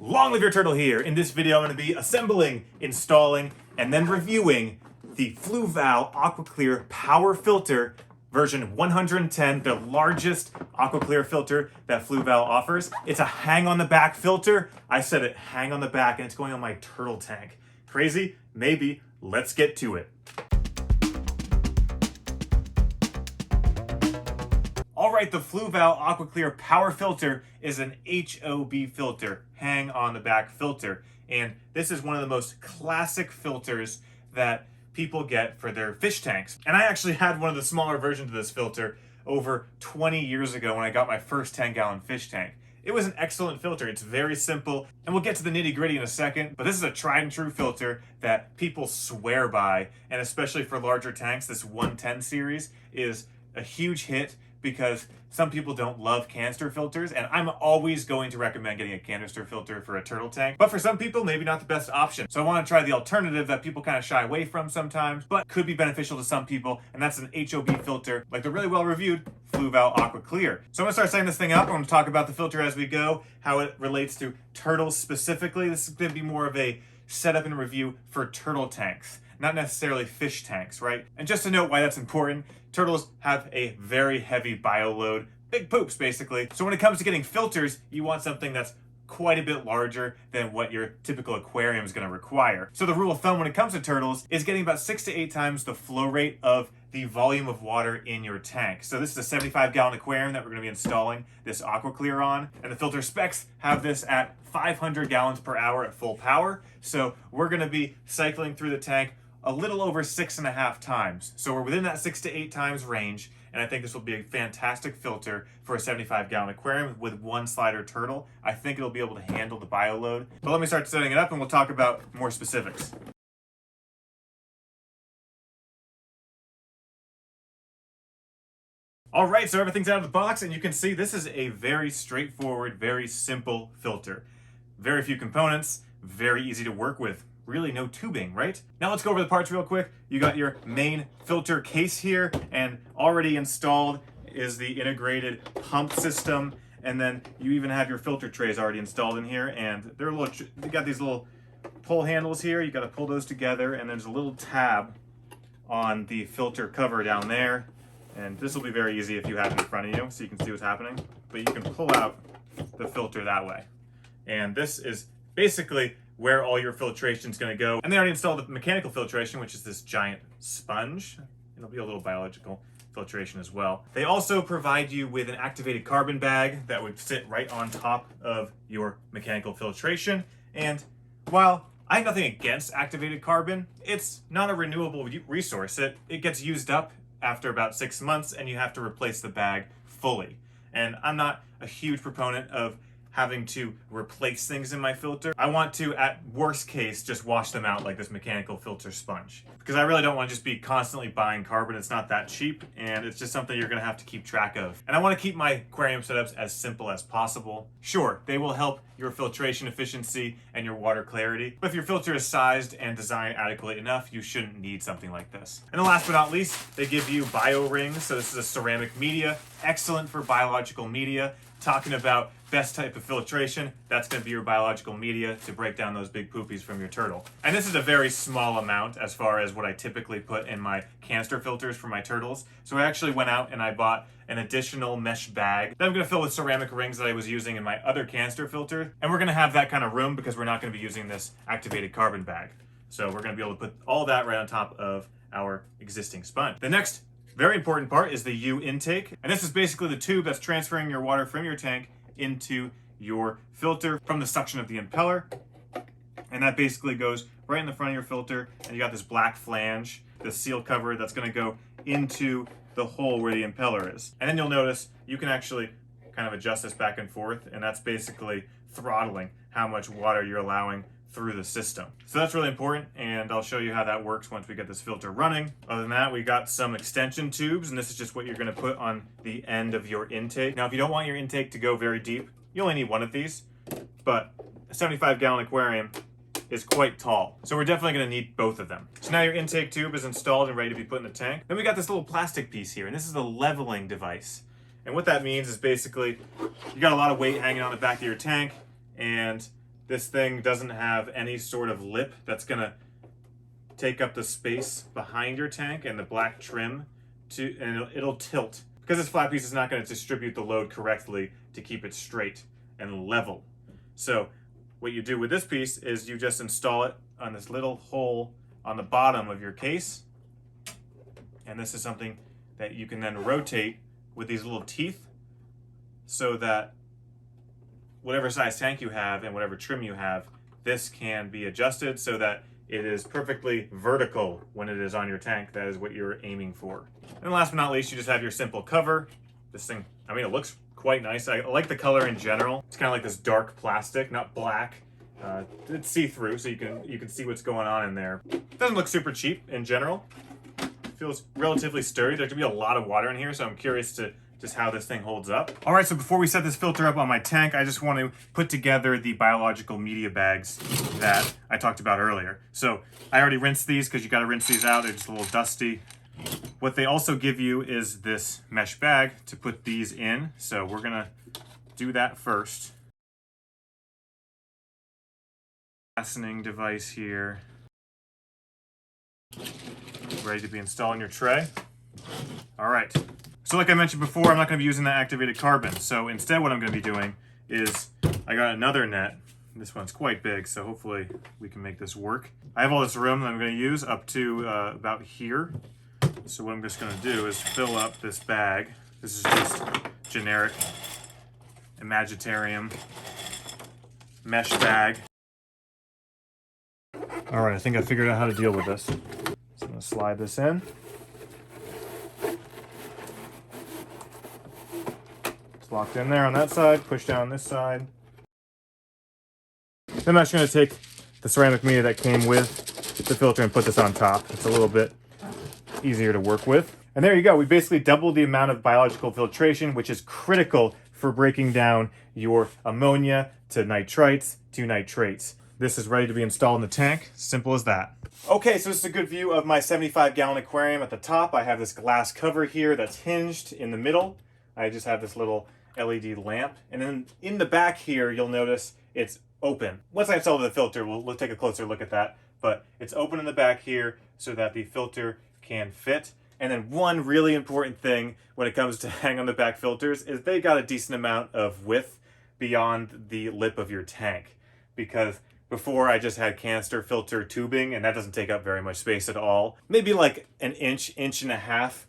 Long live your turtle here. In this video, I'm going to be assembling, installing, and then reviewing the Fluval AquaClear Power Filter version 110, the largest AquaClear filter that Fluval offers. It's a hang on the back filter. I said it, hang on the back, and it's going on my turtle tank. Crazy? Maybe. Let's get to it. Alright, the Fluval AquaClear Power Filter is an HOB filter, hang on the back filter. And this is one of the most classic filters that people get for their fish tanks. And I actually had one of the smaller versions of this filter over 20 years ago when I got my first 10-gallon fish tank. It was an excellent filter. It's very simple, and we'll get to the nitty-gritty in a second, but this is a tried and true filter that people swear by, and especially for larger tanks, this 110 series is a huge hit because some people don't love canister filters, and I'm always going to recommend getting a canister filter for a turtle tank. But for some people, maybe not the best option. So I want to try the alternative that people kind of shy away from sometimes, but could be beneficial to some people, and that's an HOB filter, like the really well-reviewed Fluval AquaClear. So I'm gonna start setting this thing up. I'm gonna talk about the filter as we go, how it relates to turtles specifically. This is gonna be more of a setup and review for turtle tanks, not necessarily fish tanks, right? And just to note why that's important, turtles have a very heavy bioload, big poops basically. So when it comes to getting filters, you want something that's quite a bit larger than what your typical aquarium is going to require. So the rule of thumb when it comes to turtles is getting about 6 to 8 times the flow rate of the volume of water in your tank. So this is a 75-gallon aquarium that we're going to be installing this AquaClear on, and the filter specs have this at 500 gallons per hour at full power. So we're going to be cycling through the tank a little over 6.5 times. So we're within that 6 to 8 times range, and I think this will be a fantastic filter for a 75-gallon aquarium with one slider turtle. I think it'll be able to handle the bioload. But let me start setting it up and we'll talk about more specifics. All right, so everything's out of the box, and you can see this is a very straightforward, very simple filter. Very few components, very easy to work with. Really no tubing, right? Now let's go over the parts real quick. You got your main filter case here, and already installed is the integrated pump system, and then you even have your filter trays already installed in here, and they're a little, you got these little pull handles here. You got to pull those together, and there's a little tab on the filter cover down there, and this will be very easy if you have it in front of you so you can see what's happening, but you can pull out the filter that way. And this is basically where all your filtration is going to go. And they already installed the mechanical filtration, which is this giant sponge. It'll be a little biological filtration as well. They also provide you with an activated carbon bag that would sit right on top of your mechanical filtration. And while I have nothing against activated carbon, it's not a renewable resource. It gets used up after about 6 months, and you have to replace the bag fully. And I'm not a huge proponent of having to replace things in my filter. I want to, at worst case, just wash them out like this mechanical filter sponge. Because I really don't want to just be constantly buying carbon. It's not that cheap, and it's just something you're gonna have to keep track of. And I want to keep my aquarium setups as simple as possible. Sure, they will help your filtration efficiency and your water clarity, but if your filter is sized and designed adequately enough, you shouldn't need something like this. And then last but not least, they give you bio rings. So this is a ceramic media, excellent for biological media. Talking about best type of filtration, that's going to be your biological media to break down those big poopies from your turtle. And this is a very small amount as far as what I typically put in my canister filters for my turtles. So I actually went out and I bought an additional mesh bag that I'm going to fill with ceramic rings that I was using in my other canister filter. And we're going to have that kind of room because we're not going to be using this activated carbon bag. So we're going to be able to put all that right on top of our existing sponge. The next very important part is the U intake. And this is basically the tube that's transferring your water from your tank into your filter from the suction of the impeller. And that basically goes right in the front of your filter. And you got this black flange, the seal cover that's going to go into the hole where the impeller is. And then you'll notice you can actually kind of adjust this back and forth. And that's basically throttling how much water you're allowing through the system. So that's really important, and I'll show you how that works once we get this filter running. Other than that, we got some extension tubes, and this is just what you're going to put on the end of your intake. Now, if you don't want your intake to go very deep, you only need one of these, but a 75-gallon aquarium is quite tall. So we're definitely going to need both of them. So now your intake tube is installed and ready to be put in the tank. Then we got this little plastic piece here, and this is the leveling device. And what that means is basically you got a lot of weight hanging on the back of your tank, and This thing doesn't have any sort of lip that's gonna take up the space behind your tank and the black trim and it'll tilt. Because this flat piece is not gonna distribute the load correctly to keep it straight and level. So what you do with this piece is you just install it on this little hole on the bottom of your case. And this is something that you can then rotate with these little teeth so that whatever size tank you have and whatever trim you have, this can be adjusted so that it is perfectly vertical when it is on your tank. That is what you're aiming for. And last but not least, you just have your simple cover. This thing, I mean, it looks quite nice. I like the color in general. It's kind of like this dark plastic, not black. It's see-through, so you can see what's going on in there. It doesn't look super cheap in general. It feels relatively sturdy. There's gonna be a lot of water in here, so I'm curious to just how this thing holds up. All right, so before we set this filter up on my tank, I just want to put together the biological media bags that I talked about earlier. So I already rinsed these because you got to rinse these out. They're just a little dusty. What they also give you is this mesh bag to put these in. So we're gonna do that first. Fastening device here. Ready to be installed in your tray. All right. So like I mentioned before, I'm not going to be using that activated carbon. So instead what I'm going to be doing is I got another net. This one's quite big, so hopefully we can make this work. I have all this room that I'm going to use up to about here. So what I'm just going to do is fill up this bag. This is just generic Imagitarium mesh bag. All right, I think I figured out how to deal with this. So I'm going to slide this in. Locked in there on that side, push down this side. Then I'm actually going to take the ceramic media that came with the filter and put this on top. It's a little bit easier to work with. And there you go. We basically doubled the amount of biological filtration, which is critical for breaking down your ammonia to nitrites to nitrates. This is ready to be installed in the tank. Simple as that. Okay, so this is a good view of my 75-gallon aquarium. At the top, I have this glass cover here that's hinged in the middle. I just have this little LED lamp. And then in the back here, you'll notice it's open. Once I install the filter, we'll take a closer look at that. But it's open in the back here so that the filter can fit. And then one really important thing when it comes to hang on the back filters is they got a decent amount of width beyond the lip of your tank. Because before I just had canister filter tubing, and that doesn't take up very much space at all. Maybe like an inch and a half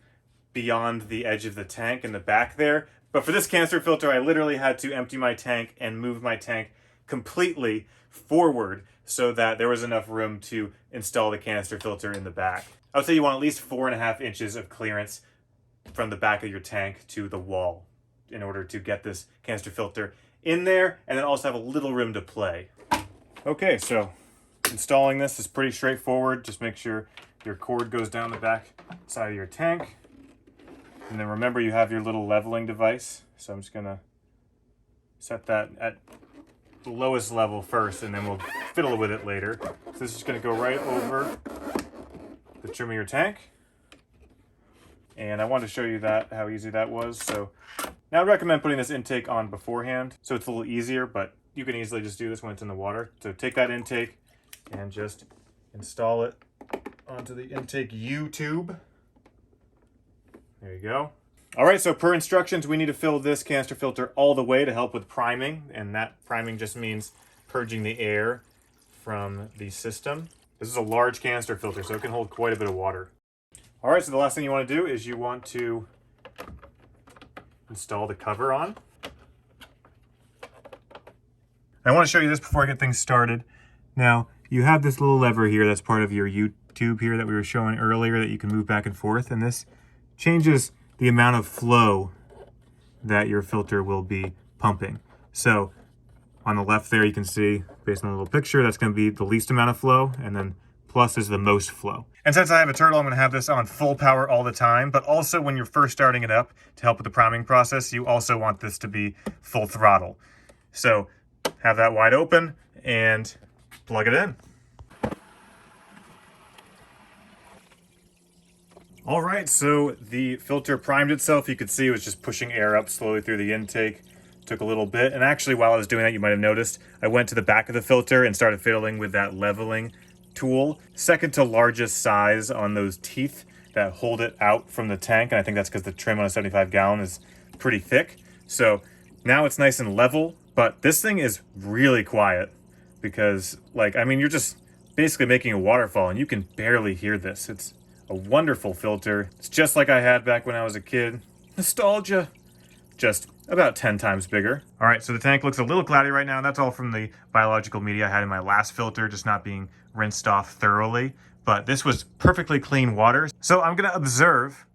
beyond the edge of the tank in the back there. But for this canister filter, I literally had to empty my tank and move my tank completely forward so that there was enough room to install the canister filter in the back. I would say you want at least 4.5 inches of clearance from the back of your tank to the wall in order to get this canister filter in there and then also have a little room to play. Okay, so installing this is pretty straightforward. Just make sure your cord goes down the back side of your tank. And then remember you have your little leveling device. So I'm just gonna set that at the lowest level first and then we'll fiddle with it later. So this is gonna go right over the trim of your tank. And I wanted to show you how easy that was. So now I'd recommend putting this intake on beforehand so it's a little easier, but you can easily just do this when it's in the water. So take that intake and just install it onto the intake U tube. There you go. All right, so per instructions, we need to fill this canister filter all the way to help with priming. And that priming just means purging the air from the system. This is a large canister filter, so it can hold quite a bit of water. All right, so the last thing you want to do is you want to install the cover on. I want to show you this before I get things started. Now, you have this little lever here that's part of your U-tube here that we were showing earlier that you can move back and forth, and this changes the amount of flow that your filter will be pumping. So on the left there, you can see, based on the little picture, that's going to be the least amount of flow, and then plus is the most flow. And since I have a turtle, I'm going to have this on full power all the time, but also when you're first starting it up to help with the priming process, you also want this to be full throttle. So have that wide open and plug it in. All right, so the filter primed itself. You could see it was just pushing air up slowly through the intake. Took a little bit, and actually while I was doing that, you might have noticed, I went to the back of the filter and started fiddling with that leveling tool. Second to largest size on those teeth that hold it out from the tank, and I think that's because the trim on a 75 gallon is pretty thick. So now it's nice and level, but this thing is really quiet because, like, I mean, you're just basically making a waterfall and you can barely hear this. It's a wonderful filter. It's just like I had back when I was a kid. Nostalgia. Just about 10 times bigger. All right, so the tank looks a little cloudy right now. That's all from the biological media I had in my last filter, just not being rinsed off thoroughly. But this was perfectly clean water. So I'm gonna observe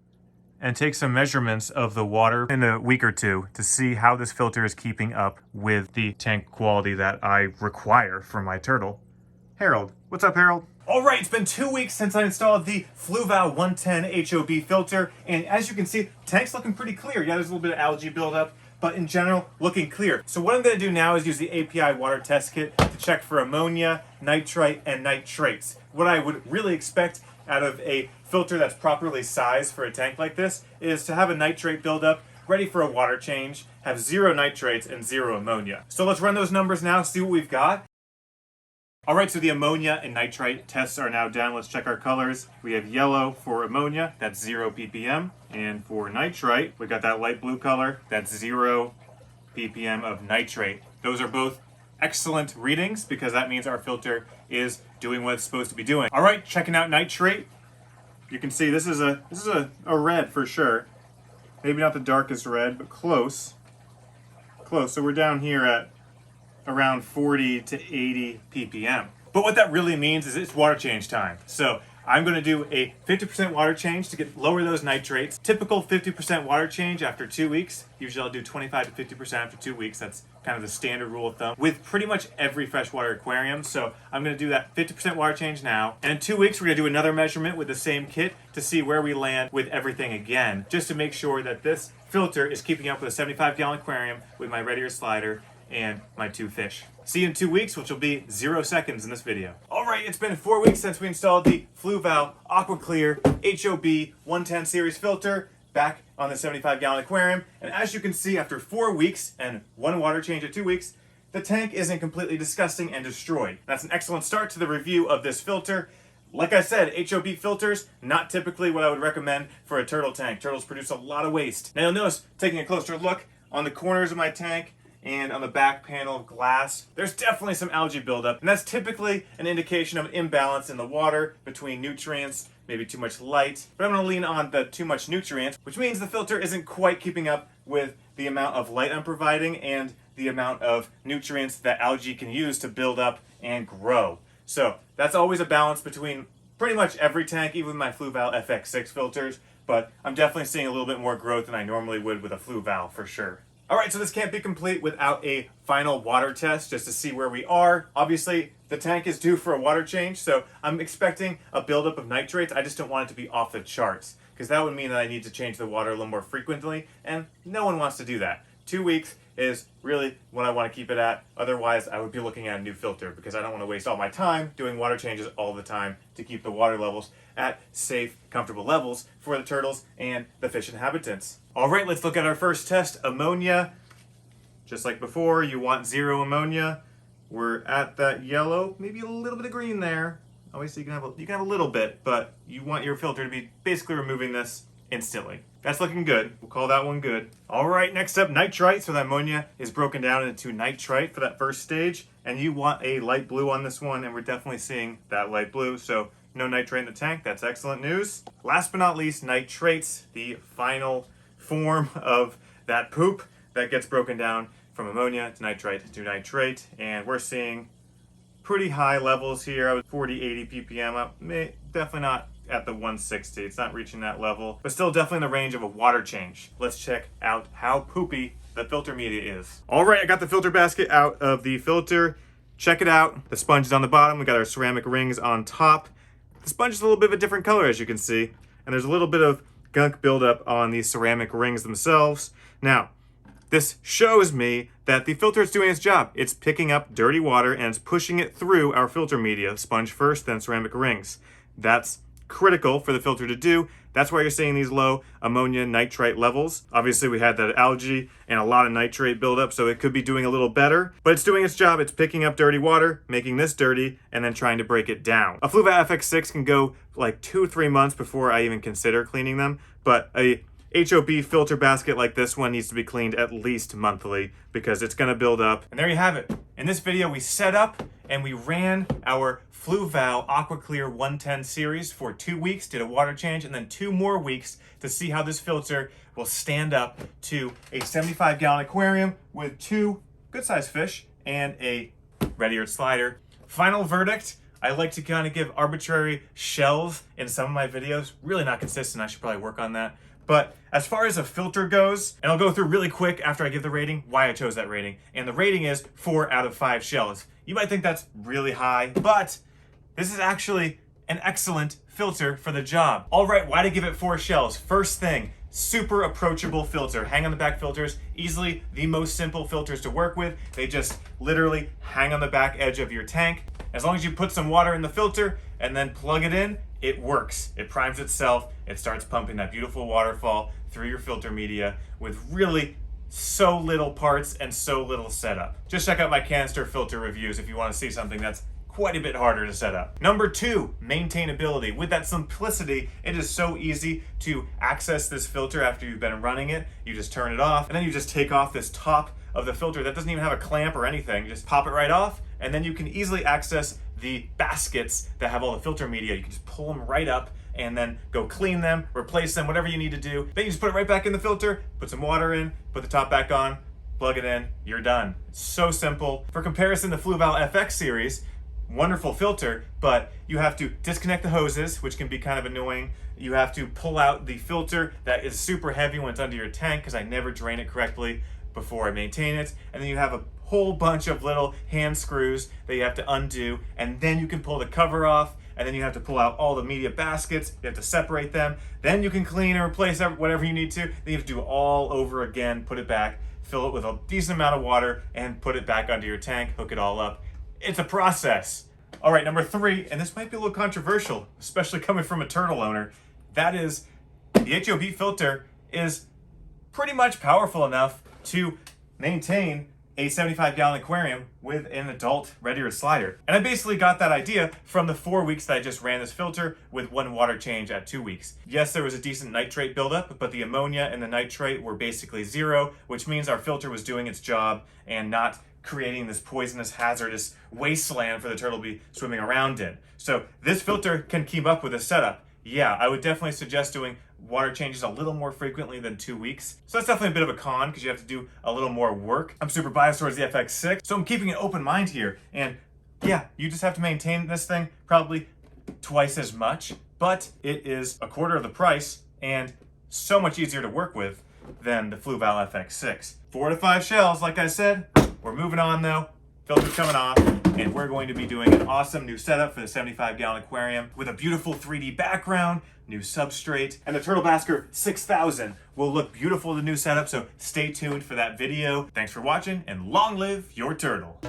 and take some measurements of the water in a week or two to see how this filter is keeping up with the tank quality that I require for my turtle. Harold. What's up, Harold? All right, it's been 2 weeks since I installed the Fluval 110 HOB filter, and as you can see, the tank's looking pretty clear. Yeah, there's a little bit of algae buildup, but in general, looking clear. So what I'm gonna do now is use the API water test kit to check for ammonia, nitrite, and nitrates. What I would really expect out of a filter that's properly sized for a tank like this is to have a nitrate buildup, ready for a water change, have 0 nitrates and 0 ammonia. So let's run those numbers now, see what we've got. All right, so the ammonia and nitrite tests are now done. Let's check our colors. We have yellow for ammonia, that's 0 ppm. And for nitrite, we got that light blue color, that's 0 ppm of nitrate. Those are both excellent readings because that means our filter is doing what it's supposed to be doing. All right, checking out nitrate. You can see this is a red for sure. Maybe not the darkest red, but close. Close, so we're down here at around 40 to 80 ppm. But what that really means is it's water change time. So I'm going to do a 50% water change to lower those nitrates. Typical 50% water change after 2 weeks. Usually I'll do 25 to 50% after 2 weeks. That's kind of the standard rule of thumb with pretty much every freshwater aquarium. So I'm going to do that 50% water change now. And in 2 weeks, we're going to do another measurement with the same kit to see where we land with everything again, just to make sure that this filter is keeping up with a 75-gallon aquarium with my red ear slider and my 2 fish. See you in 2 weeks, which will be 0 seconds in this video. All right, it's been 4 weeks since we installed the Fluval AquaClear HOB 110 series filter back on the 75-gallon aquarium. And as you can see, after 4 weeks and 1 water change at 2 weeks, the tank isn't completely disgusting and destroyed. That's an excellent start to the review of this filter. Like I said, HOB filters, not typically what I would recommend for a turtle tank. Turtles produce a lot of waste. Now you'll notice, taking a closer look on the corners of my tank, and on the back panel of glass, there's definitely some algae buildup, and that's typically an indication of an imbalance in the water between nutrients, maybe too much light, but I'm going to lean on the too much nutrients, which means the filter isn't quite keeping up with the amount of light I'm providing and the amount of nutrients that algae can use to build up and grow. So that's always a balance between pretty much every tank, even with my Fluval FX6 filters, but I'm definitely seeing a little bit more growth than I normally would with a Fluval for sure. All right, so this can't be complete without a final water test just to see where we are. Obviously, the tank is due for a water change, so I'm expecting a buildup of nitrates. I just don't want it to be off the charts because that would mean that I need to change the water a little more frequently, and no one wants to do that. 2 weeks is really what I want to keep it at. Otherwise, I would be looking at a new filter because I don't want to waste all my time doing water changes all the time to keep the water levels at safe, comfortable levels for the turtles and the fish inhabitants. All right, let's look at our first test, ammonia. Just like before, you want 0 ammonia. We're at that yellow, maybe a little bit of green there. Obviously, you can have a little bit, but you want your filter to be basically removing this instantly. That's looking good. We'll call that one good. All right, next up, nitrite. So the ammonia is broken down into nitrite for that first stage, and you want a light blue on this one, and we're definitely seeing that light blue. So no nitrate in the tank. That's excellent news. Last but not least, nitrates, the final form of that poop that gets broken down from ammonia to nitrate, and we're seeing pretty high levels here. I was 40, 80 ppm up, definitely not at the 160. It's not reaching that level, but still definitely in the range of a water change. Let's check out how poopy the filter media is. All right, I got the filter basket out of the filter. Check it out. The sponge is on the bottom. We got our ceramic rings on top. The sponge is a little bit of a different color, as you can see, and there's a little bit of gunk buildup on these ceramic rings themselves. Now, this shows me that the filter is doing its job. It's picking up dirty water and it's pushing it through our filter media, sponge first, then ceramic rings. That's critical for the filter to do. That's why you're seeing these low ammonia nitrite levels. Obviously, we had that algae and a lot of nitrate buildup, so it could be doing a little better, but it's doing its job. It's picking up dirty water, making this dirty, and then trying to break it down. A Fluval FX6 can go like 2-3 months before I even consider cleaning them, but a HOB filter basket like this one needs to be cleaned at least monthly because it's gonna build up. And there you have it. In this video, we set up and we ran our Fluval AquaClear 110 series for 2 weeks, did a water change, and then 2 more weeks to see how this filter will stand up to a 75-gallon aquarium with 2 good-sized fish and a red-eared slider. Final verdict, I like to kind of give arbitrary shells in some of my videos. Really not consistent, I should probably work on that. But as far as a filter goes, and I'll go through really quick after I give the rating, why I chose that rating. And the rating is 4 out of 5 shells. You might think that's really high, but this is actually an excellent filter for the job. All right, why to give it 4 shells? First thing, super approachable filter. Hang on the back filters, easily the most simple filters to work with. They just literally hang on the back edge of your tank. As long as you put some water in the filter and then plug it in, it works. It primes itself. It starts pumping that beautiful waterfall through your filter media with really so little parts and so little setup. Just check out my canister filter reviews if you want to see something that's quite a bit harder to set up. Number 2, maintainability. With that simplicity, it is so easy to access this filter after you've been running it. You just turn it off, and then you just take off this top of the filter that doesn't even have a clamp or anything. You just pop it right off, and then you can easily access the baskets that have all the filter media. You can just pull them right up and then go clean them, replace them, whatever you need to do. Then you just put it right back in the filter, put some water in, put the top back on, plug it in, you're done. It's so simple. For comparison, the Fluval FX series, wonderful filter, but you have to disconnect the hoses, which can be kind of annoying. You have to pull out the filter that is super heavy when it's under your tank because I never drain it correctly before I maintain it. And then you have a whole bunch of little hand screws that you have to undo, and then you can pull the cover off, and then you have to pull out all the media baskets. You have to separate them. Then you can clean and replace whatever you need to. Then you have to do it all over again, put it back, fill it with a decent amount of water, and put it back under your tank, hook it all up. It's a process. All right, number 3, and this might be a little controversial, especially coming from a turtle owner. That is, the HOB filter is pretty much powerful enough to maintain a 75-gallon aquarium with an adult red-eared slider. And I basically got that idea from the 4 weeks that I just ran this filter with 1 water change at 2 weeks. Yes, there was a decent nitrate buildup, but the ammonia and the nitrate were basically 0, which means our filter was doing its job and not creating this poisonous, hazardous wasteland for the turtle to be swimming around in. So this filter can keep up with this setup. Yeah, I would definitely suggest doing water changes a little more frequently than 2 weeks. So that's definitely a bit of a con because you have to do a little more work. I'm super biased towards the FX6, so I'm keeping an open mind here. And yeah, you just have to maintain this thing probably twice as much, but it is a quarter of the price and so much easier to work with than the Fluval FX6. 4 to 5 shells, like I said. We're moving on though. Filter's coming off, and we're going to be doing an awesome new setup for the 75-gallon aquarium with a beautiful 3D background, new substrate, and the Turtle Basker 6000 will look beautiful in the new setup, so stay tuned for that video. Thanks for watching, and long live your turtle.